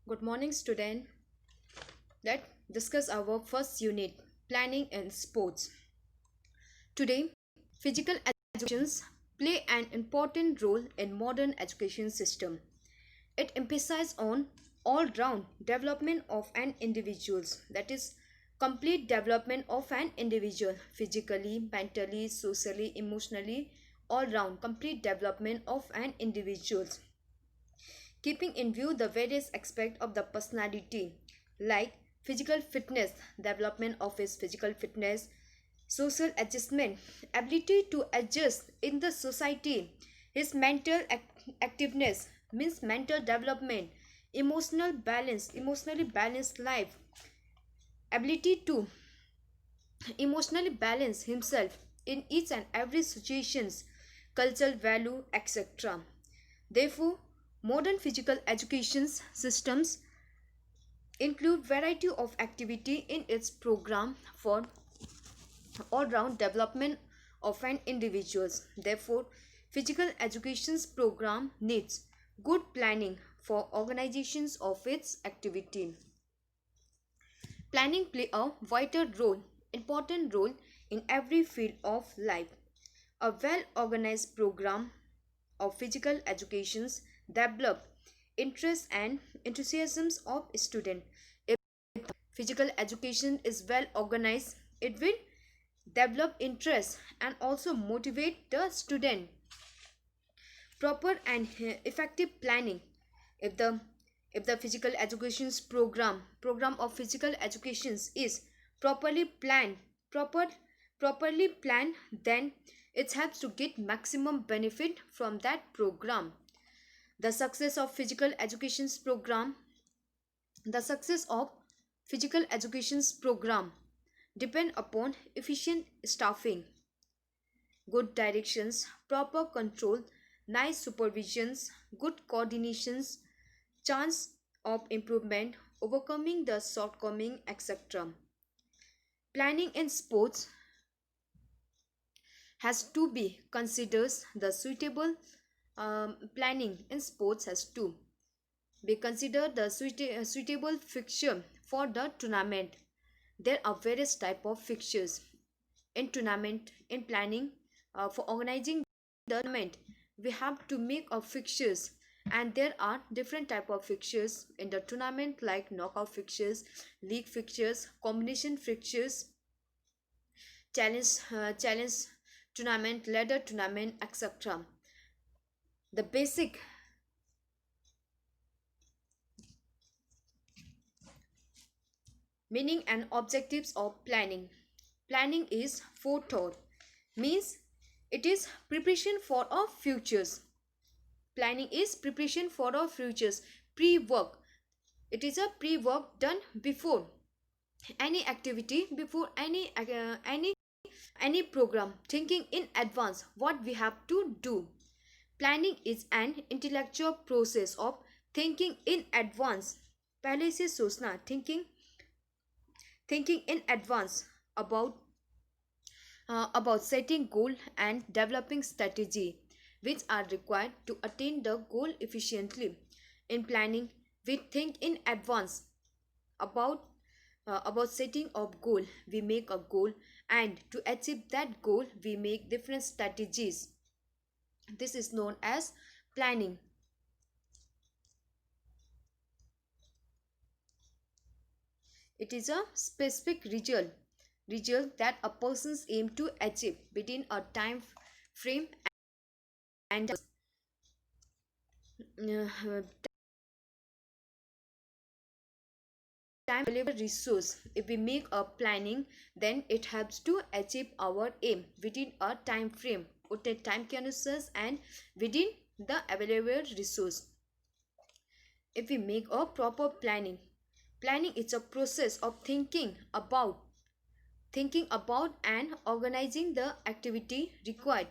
Good morning, student. Let's discuss our first unit, planning in sports. Today, physical educations play an important role in modern education system. It emphasizes on all-round development of an individual's, that is, complete development of an individual, physically, mentally, socially, emotionally, all-round complete development of an individual's, keeping in view the various aspects of the personality like physical fitness, development of his physical fitness, social adjustment, ability to adjust in the society, his mental activeness means mental development, emotional balance, emotionally balanced life, ability to emotionally balance himself in each and every situations, cultural value, etc. Therefore, modern physical education systems include variety of activity in its program for all-round development of an individuals. Therefore, physical education's program needs good planning for organizations of its activity. Planning play a vital role, important role in every field of life. A well-organized program of physical educations develop interest and enthusiasms of student. If physical education is well organized, it will develop interest and also motivate the student. Proper and effective planning. If the if the physical education's program of physical educations is properly planned, properly planned, then it helps to get maximum benefit from that program. The success of physical education's program the success of physical education's program depend upon efficient staffing, good directions, proper control, nice supervisions, good coordinations, chance of improvement, overcoming the shortcoming, etc. Planning in sports has to be considered the suitable planning in sports has to be considered the suitable fixture for the tournament. There are various type of fixtures in tournament. In planning for organizing the tournament, we have to make a fixtures, and there are different type of fixtures in the tournament like knockout fixtures, league fixtures, combination fixtures, challenge tournament, ladder tournament, etc. The basic meaning and objectives of planning. Planning is forethought, means it is preparation for our futures. Planning is preparation for our futures. Pre-work. It is a pre-work done before any activity, before any program, thinking in advance what we have to do. Planning is an intellectual process of thinking in advance. पहले से सोचना, thinking in advance about setting goal and developing strategy which are required to attain the goal efficiently. In planning, we think in advance about about setting of goal. We make a goal, and to achieve that goal we make different strategies. This is known as planning. It is a specific result that a person's aim to achieve within a time frame and uh, time available resource. If we make a planning, then it helps to achieve our aim within a time frame, उतने time के अनुसार and within the available resource. If we make a proper planning is a process of thinking about and organizing the activity required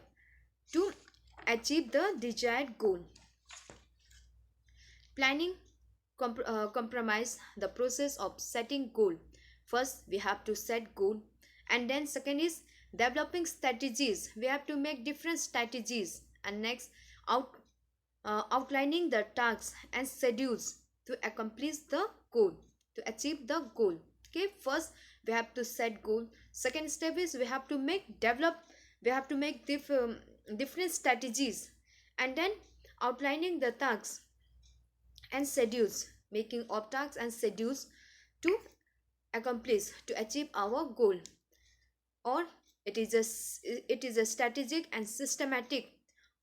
to achieve the desired goal. Planning compromise the process of setting goal. First we have to set goal, and then second is developing strategies. We have to make different strategies, and next out outlining the tasks and schedules to accomplish the goal, to achieve the goal. Okay, first we have to set goal. Second step is we have to make different strategies, and then outlining the tasks and schedules, making of tasks and schedules to accomplish, to achieve our goal. Or it is a strategic and systematic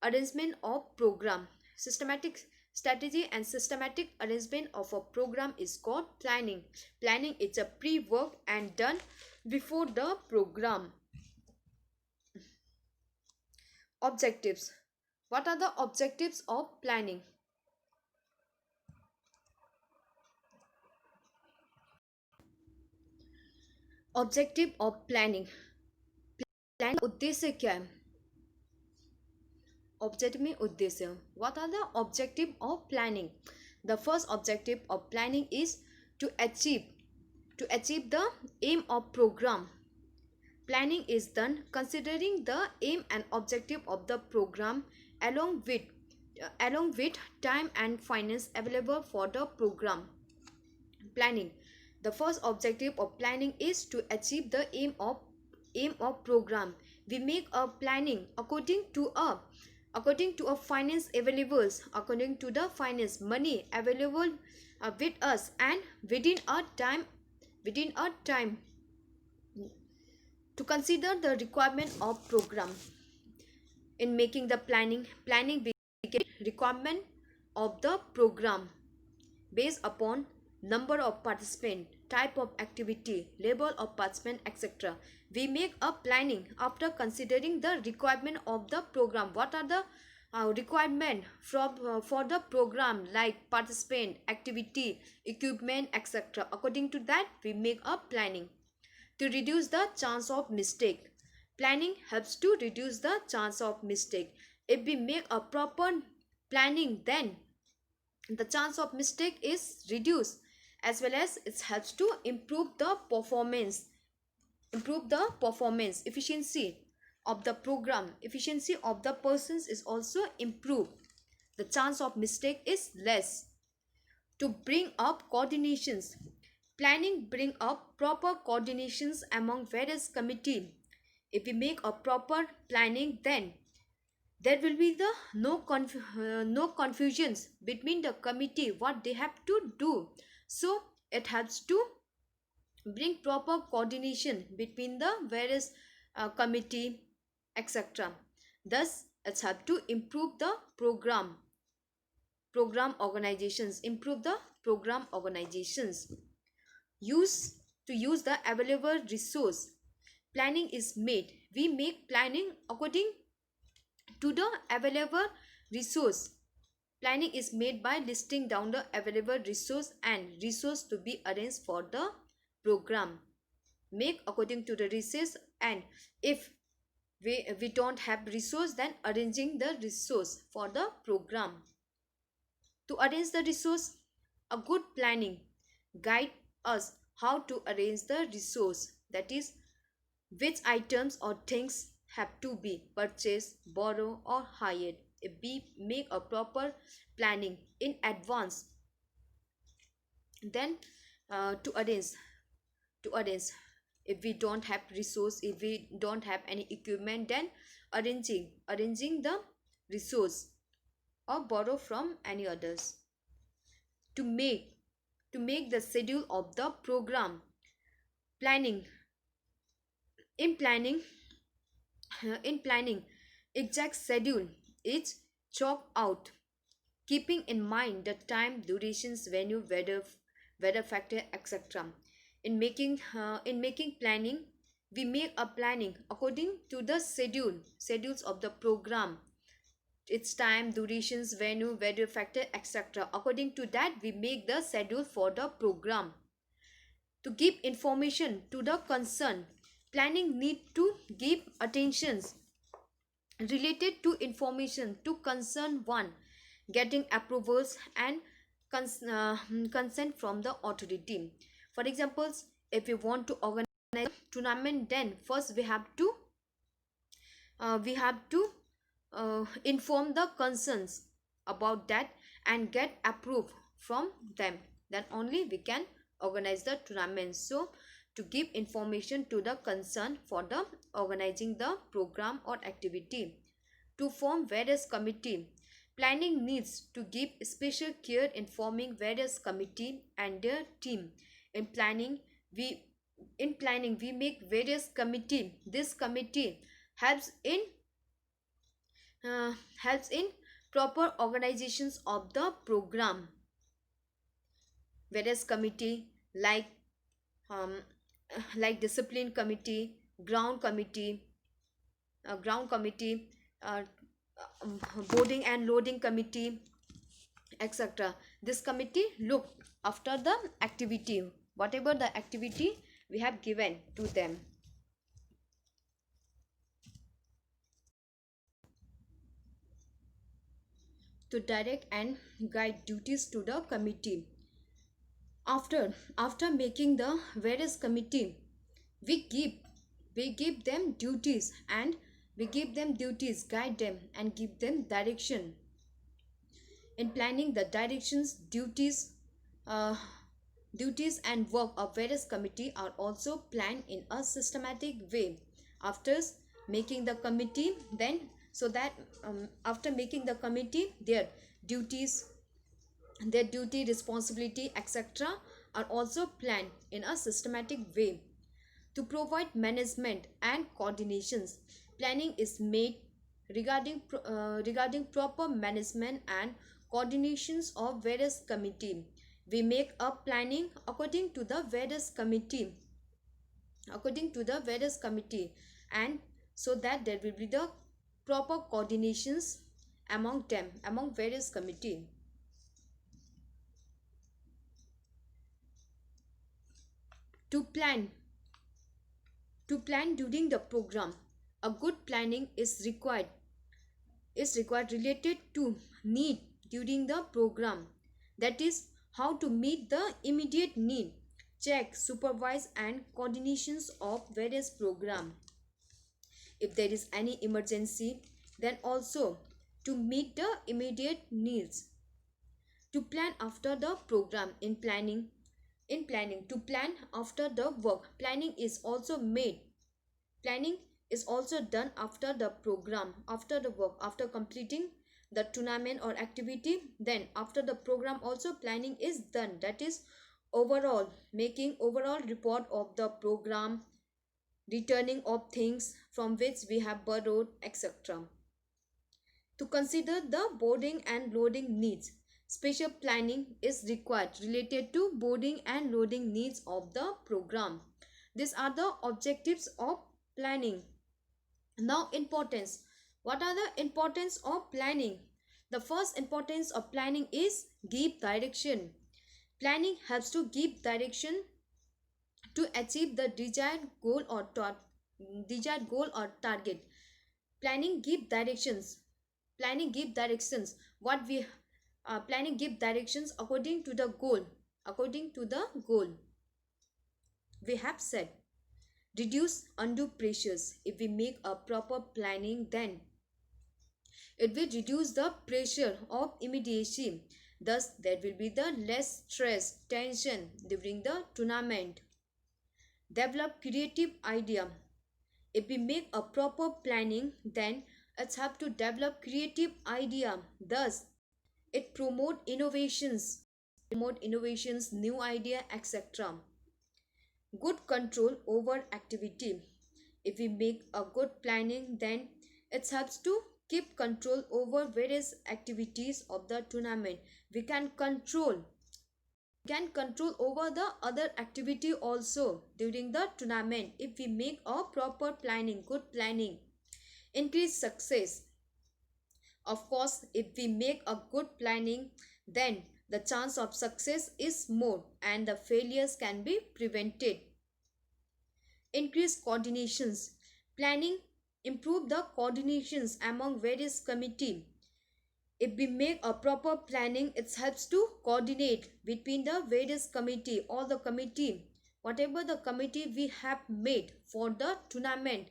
arrangement of program. Systematic strategy and systematic arrangement of a program is called planning. Planning is a pre-work and done before the program. Objectives. What are the objectives of planning? Objective of planning. Planning उद्देश्य क्या है? Objective में उद्देश्य. What are the objective of planning? The first objective of planning is to achieve the aim of programme. Planning is done considering the aim and objective of the program along with time and finance available for the program. Planning. The first objective of planning is to achieve the aim of program. We make a planning according to a finance available, according to the finance money available with us, and within a time to consider the requirement of program. In making the planning became requirement of the program based upon number of participants, type of activity, level of participant, etc. We make a planning after considering the requirement of the program. What are the requirement for the program, like participant, activity, equipment, etc. According to that, we make a planning. To reduce the chance of mistake. Planning helps to reduce the chance of mistake. If we make a proper planning, then the chance of mistake is reduced, as well as it helps to improve the performance, efficiency of the program, efficiency of the persons is also improved. The chance of mistake is less. To bring up coordinations. Planning bring up proper coordinations among various committee. If we make a proper planning, then there will be no confusions between the committee what they have to do. So it helps to bring proper coordination between the various committee, etc. Thus it helps to improve the program organizations. Use the available resource. Planning is made. We make planning according to the available resource. Planning is made by listing down the available resource and resource to be arranged for the program. Make according to the resource, and if we don't have resource, then arranging the resource for the program. To arrange the resource, a good planning guide us how to arrange the resource, that is, which items or things have to be purchased, borrowed, or hired. If we make a proper planning in advance, then to arrange, if we don't have resource, if we don't have any equipment, then arranging the resource or borrow from any others. To make the schedule of the program. In planning exact schedule is chalked out, keeping in mind the time, durations, venue, weather factor, etc. In making planning, we make a planning according to the schedules of the program, its time, durations, venue, weather factor, etc. According to that, we make the schedule for the program. To give information to the concern, planning need to give attentions related to information to concern one, getting approvals and consent from the authority. For examples, if we want to organize a tournament, then first we have to inform the concerns about that and get approved from them, then only we can organize the tournament. So to give information to the concern for the organizing the program or activity. To form various committee, planning needs to give special care informing various committee and their team. In planning, we we make various committee. This committee helps in uh, helps in proper organizations of the program. Various committee um, like discipline committee, ground committee, uh, boarding and loading committee, etc. This committee look after the activity, whatever the activity we have given to them. To direct and guide duties to the committee. After making the various committee, we give we give them duties, and guide them and give them direction. In planning the directions, uh, duties and work of various committee are also planned in a systematic way. After making the committee, then so that after making the committee, duties their duty, responsibility, etc. are also planned in a systematic way. To provide management and coordinations, planning is made regarding proper management and coordinations of various committee. We make a planning according to the various committee, and so that there will be the proper coordinations among various committee. To plan during the program, a good planning is required related to need during the program, that is how to meet the immediate need, check, supervise and coordinations of various program. If there is any emergency, then also to meet the immediate needs. To plan after the program. In planning to plan after the work, planning is also done after the program, after the work, after completing the tournament or activity. Then after the program also planning is done, that is overall making overall report of the program, returning of things from which we have borrowed, etc. To consider the boarding and loading needs, special planning is required related to boarding and loading needs of the program. These are the objectives of planning. Now, importance. What are the importance of planning? The first importance of planning is give direction. Planning helps to give direction to achieve the desired goal or target. Planning give directions. What we Planning give directions according to the goal. We have said, reduce undue pressures. If we make a proper planning, then it will reduce the pressure of immediacy. Thus, there will be the less stress, tension during the tournament. Develop creative idea. If we make a proper planning, then it's have to develop creative idea. Thus, it promote innovations, new idea, etc. Good control over activity. If we make a good planning, then it helps to keep control over various activities of the tournament. We can control over the other activity also during the tournament if we make a proper planning, good planning. Increase success. Of course, if we make a good planning, then the chance of success is more and the failures can be prevented. Increase coordinations. Planning improve the coordinations among various committee. If we make a proper planning, it helps to coordinate between the various committee, all the committee, whatever the committee we have made for the tournament.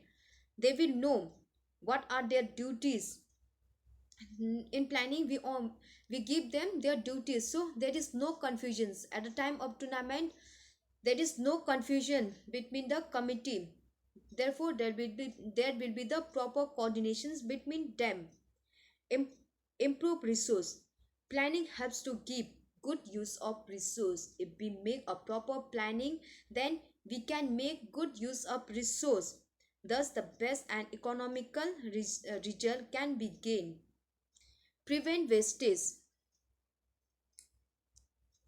They will know what are their duties In planning, we give them their duties, so there is no confusions at the time of tournament. There is no confusion between the committee. Therefore, there will be the proper coordinations between them. Im- Improve resource planning helps to give good use of resource. If we make a proper planning, then we can make good use of resource. Thus, the best and economical result can be gained. Prevent wastage.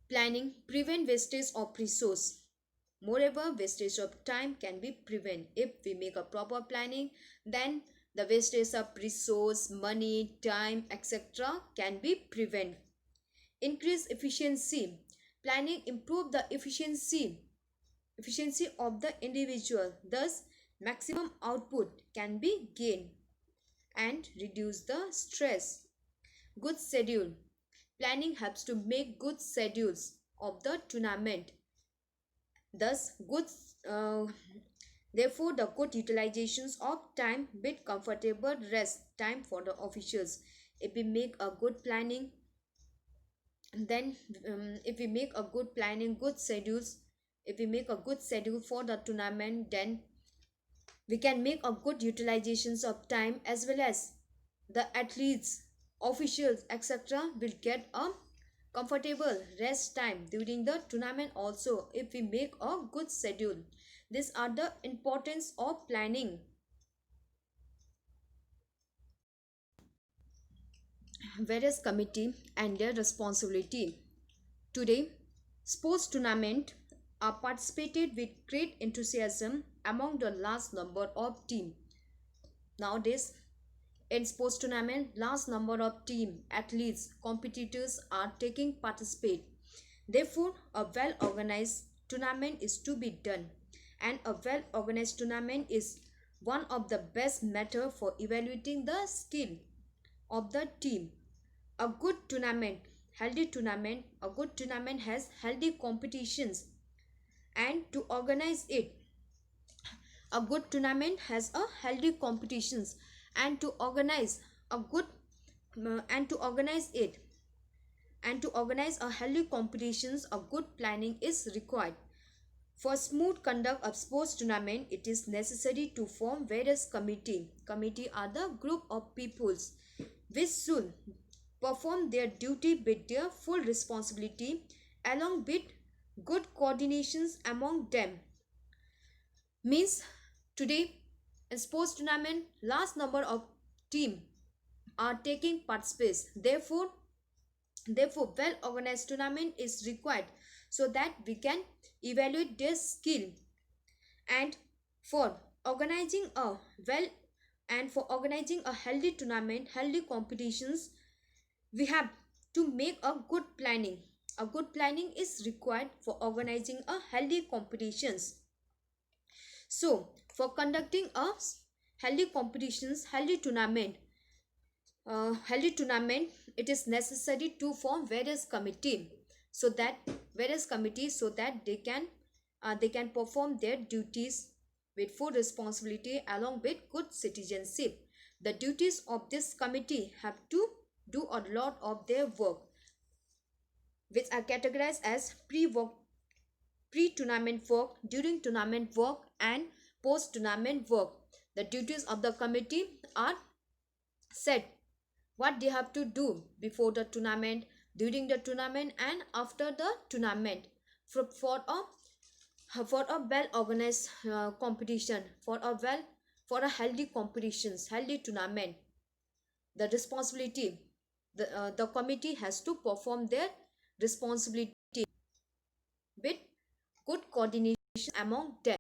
Planning prevent wastage of resource. Moreover, wastage of time can be prevented if we make a proper planning. Then the wastage of resource, money, time, etc. can be prevented. Increase efficiency. Planning improve the efficiency of the individual. Thus, maximum output can be gained and reduce the stress. Good schedule. Planning helps to make good schedules of the tournament. Thus, uh, therefore, the good utilizations of time with comfortable rest time for the officials. If we make a good planning, then if we make a good planning, good schedules, if we make a good schedule for the tournament, then we can make a good utilizations of time, as well as the athletes, officials, etc. will get a comfortable rest time during the tournament also, if we make a good schedule. These are the importance of planning. Various committee and their responsibility. Today, sports tournament are participated with great enthusiasm among the large number of team. Nowadays, in sports tournament, large number of team, athletes, competitors are taking participate. Therefore, a well organized tournament is to be done, and a well organized tournament is one of the best method for evaluating the skill of the team. A good tournament, a good tournament has healthy competitions, and to organize it, a good tournament has a healthy competitions, and to organize a good and to organize it and to organize a healthy competitions, a good planning is required. For smooth conduct of sports tournament, it is necessary to form various committee. Committee are the group of peoples which should perform their duty with their full responsibility, along with good coordinations among them. Means, today in sports tournament, large number of team are taking participation. Therefore, well organized tournament is required, so that we can evaluate their skill. And for organizing a well for organizing a healthy tournament, healthy competitions, we have to make a good planning. A good planning is required for organizing a healthy competitions. So, for conducting a healthy competitions, healthy tournament, it is necessary to form various committee, so that they can perform their duties with full responsibility along with good citizenship. The duties of this committee have to do a lot of their work, which are categorized as pre-tournament work, during tournament work, and post-tournament work. The duties of the committee are set, what they have to do before the tournament, during the tournament, and after the tournament, for a well organized competition, for a healthy competitions, healthy tournament. The responsibility, the committee has to perform their responsibility with good coordination among them.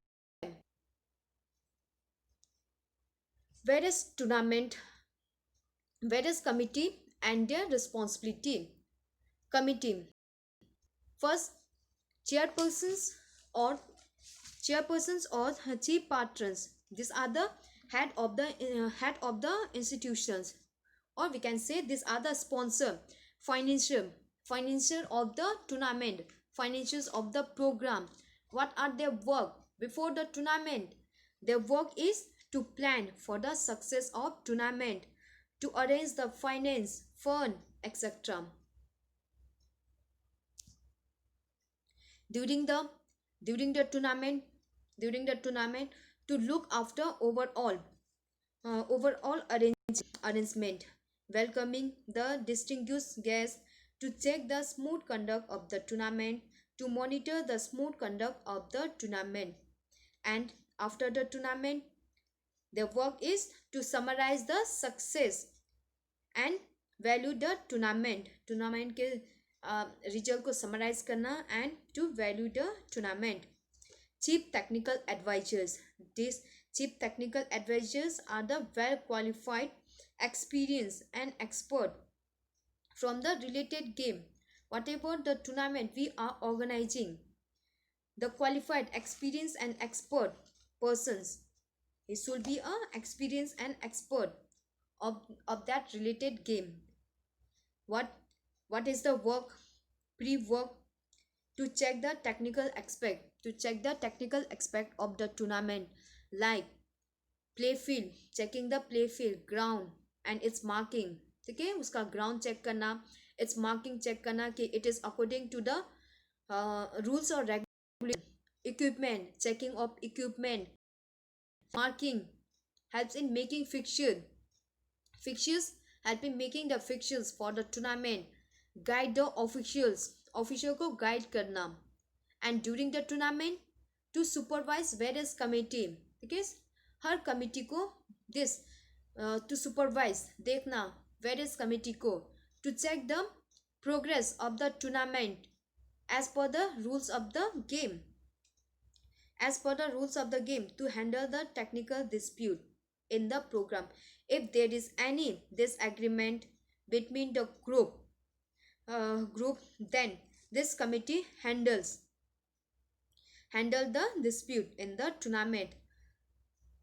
Various tournament, various committee and their responsibility. Committee. First, chairpersons or chief patrons. These are the head of the institutions, or we can say these are the sponsor, financial of the tournament, financials of the program. What are their work before the tournament? Their work is to plan for the success of tournament, to arrange the finance, fund, etc. During the during the tournament during the tournament to look after overall arrangement, welcoming the distinguished guests, to check the smooth conduct of the tournament, to monitor the smooth conduct of the tournament, and after the tournament, their work is to summarize the success and value the tournament के result को summarise करना and to value the tournament. Chief technical advisors. These chief technical advisors are the well qualified, experienced and expert from the related game. Whatever the tournament we are organizing, the qualified, experienced and expert persons, it should be a experienced and expert of that related game. What is the work? Pre-work, to check the technical aspect of the tournament, like play field, checking the play field, ground and its marking. ठीक है, उसका ground check करना, it's marking check करना कि it is according to the rules और regulation. Equipment, checking of equipment, marking helps in making fixtures help in making the fixtures for the tournament. Guide the official को guide करना, and during the tournament to supervise various committee. ठीक है, हर committee को this to supervise, देखना various committee को, to check the progress of the tournament as per the rules of the game, to handle the technical dispute in the program. If there is any disagreement between the group, then this committee handle the dispute in the tournament.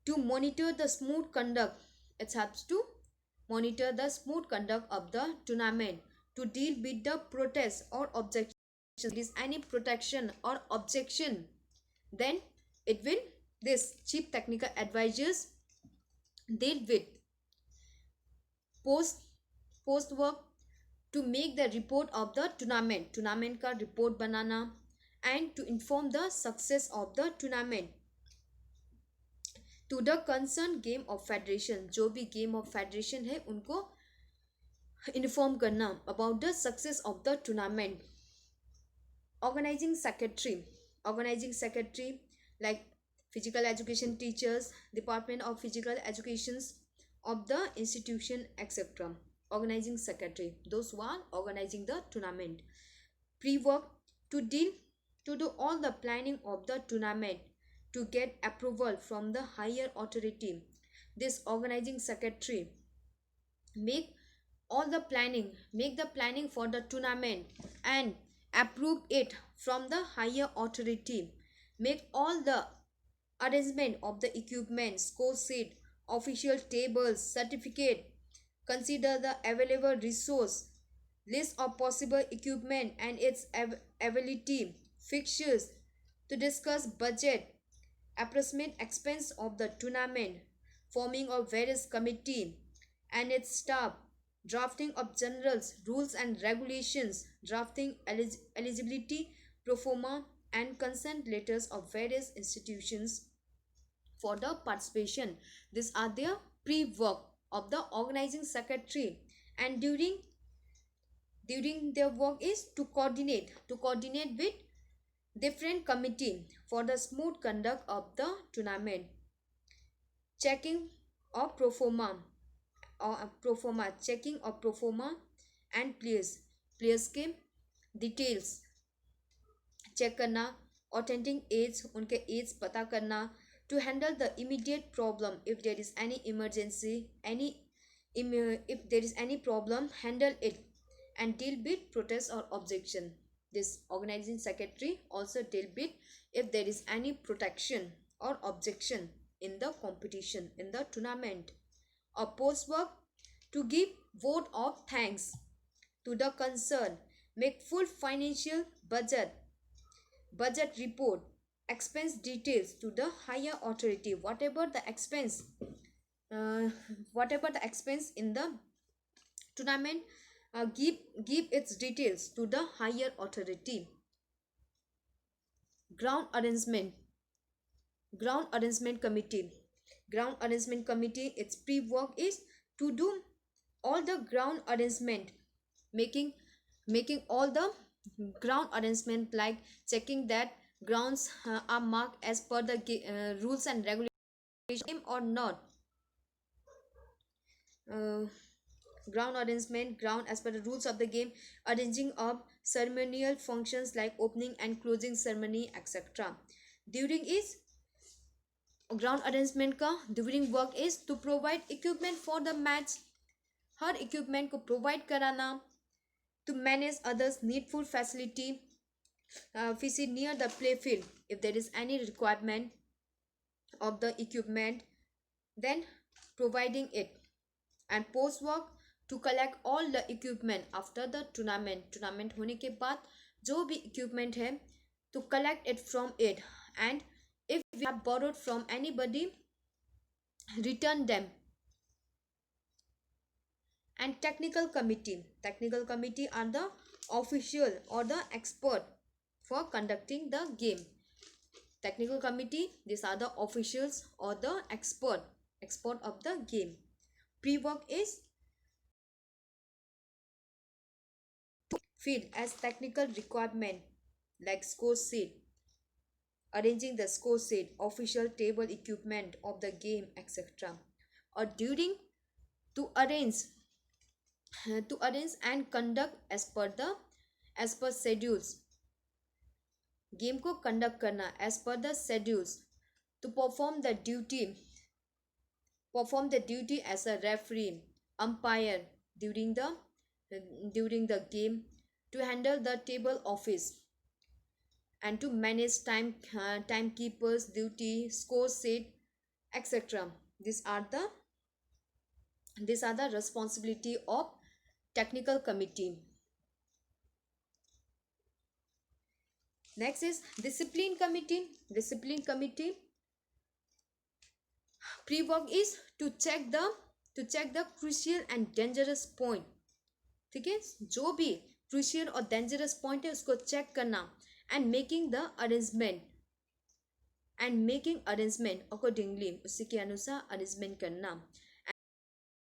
To monitor the smooth conduct, it helps to monitor the smooth conduct of the tournament, to deal with the protest or objection. If there is any protection or objection, then it will, this chief technical advisors deal with. Post work, to make the report of the tournament का report banana, and to inform the success of the tournament to the concerned game of federation. जो भी game of federation है उनको inform करना about the success of the tournament. Organizing secretary, like physical education teachers, department of physical educations of the institution, etc. Organizing secretary, those who are organizing the tournament. Pre-work, to do all the planning of the tournament, to get approval from the higher authority. This organizing secretary make the planning for the tournament and approve it from the higher authority. Make all the arrangement of the equipment, score sheet, official tables, certificate. Consider the available resource, list of possible equipment and its availability, fixtures. To discuss budget, approximate expense of the tournament, forming of various committee and its staff, drafting of generals, rules and regulations, drafting eligibility pro forma and consent letters of various institutions for the participation. These are the pre-work of the organizing secretary, and during their work is to coordinate with different committee for the smooth conduct of the tournament. Checking of pro forma checking of pro forma and players के details check करना, authentic as, उनके as पता करना. To handle the immediate problem, if there is any emergency, if there is any problem, handle it and deal with protest or objection. This organizing secretary also deal with if there is any protection or objection in the competition, in the tournament. Or post work, to give vote of thanks to the concern, make full financial budget report, expense details to the higher authority. Whatever the expense uh, whatever the expense in the tournament, give its details to the higher authority. Ground arrangement, ground arrangement committee. Ground arrangement committee, its pre-work is to do all the ground arrangement, making all the ground arrangement, like checking that grounds are marked as per the rules and regulation or not. uh, Ground arrangement, ground as per the rules of the game, arranging of ceremonial functions like opening and closing ceremony, etc. During is ground arrangement का during work is to provide equipment for the match, her equipment को provide कराना, to manage others needful facility, visit near the play field if there is any requirement of the equipment, then providing it. And post work, to collect all the equipment after the tournament होने के बाद जो भी equipment है, to collect it from it, and if we have borrowed from anybody, return them. And technical committee are the official or the expert for conducting the game. Technical committee, these are the officials or the expert of the game. Pre-work is field as technical requirement like score sheet, arranging the score sheet, official table equipment of the game, etc. Or during, to arrange and conduct as per schedules, game को conduct करना as per the schedules, to perform the duty as a referee, umpire during the game, to handle the table office, and to manage timekeepers duty, score sheet, etc. These are the responsibility of technical committee. Next is discipline committee. Pre-work is to check the crucial and dangerous point. ठीक है, जो भी crucial और dangerous point है उसको check करना, and making arrangement accordingly, उसी के अनुसार arrangement करना,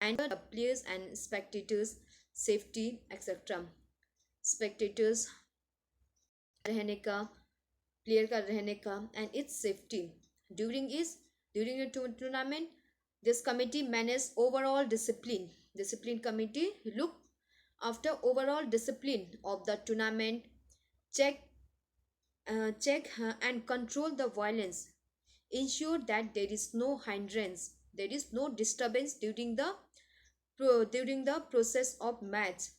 and the players and spectators safety, etc. spectators रहने का, player का रहने का, and its safety. During a tournament, this committee manages overall discipline committee look after overall discipline of the tournament, check and control the violence, ensure that there is no hindrance, there is no disturbance during the process of match,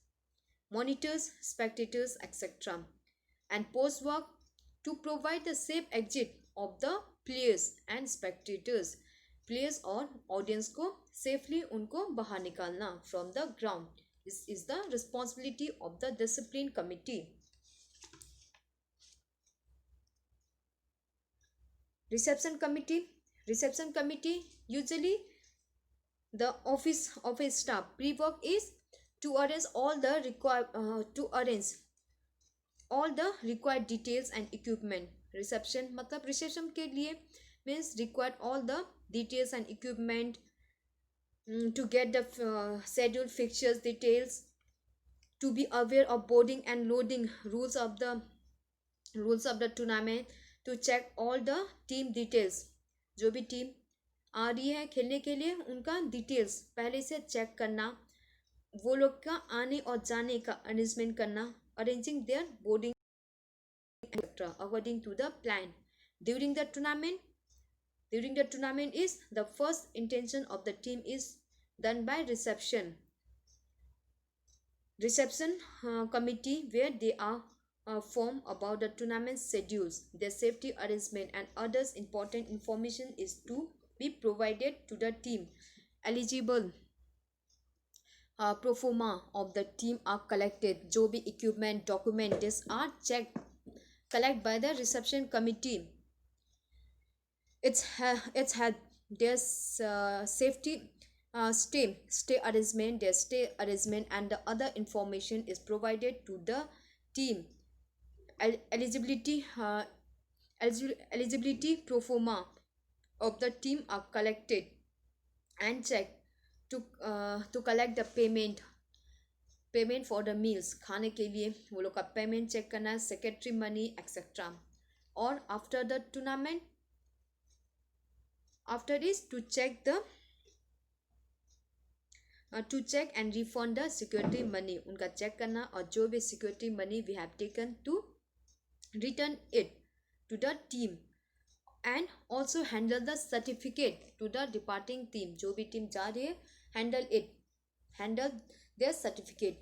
monitors spectators, etc. And post work, to provide the safe exit of the players and spectators, players और audience को safely उनको बाहर निकालना from the ground. This is the responsibility of the discipline committee. Reception committee, usually the office staff. Pre-work is to arrange all the required details and equipment. Reception मतलब reception के लिए means required all the details and equipment, to get the schedule, fixtures, details, to be aware of boarding and loading rules of the tournament, to check all the team details, जो भी team आ रही है खेलने के लिए उनका details पहले से चेक करना, वो लोग का आने और जाने का अरेंजमेंट करना, arranging their boarding, etc. according to the plan. During the tournament is the first intention of the team is done by reception committee, where they are formed about the tournament schedules, their safety arrangement, and others important information is to be provided to the team. Eligible pro forma of the team are collected, जो भी equipment documents are collected by the reception committee. It's had their stay arrangement, their stay arrangement, and the other information is provided to the team. Eligibility eligibility pro forma of the team are collected and checked to collect the payment for the meals, खाने के लिए वो लोग का payment check करना है, secretary money etcetera. और after the tournament, after this to check and refund the security money, उनका चेक करना और जो भी security money we have taken to return it to the team. And also handle the certificate to the departing team, जो भी team जा रही है हैंडल देयर सर्टिफिकेट.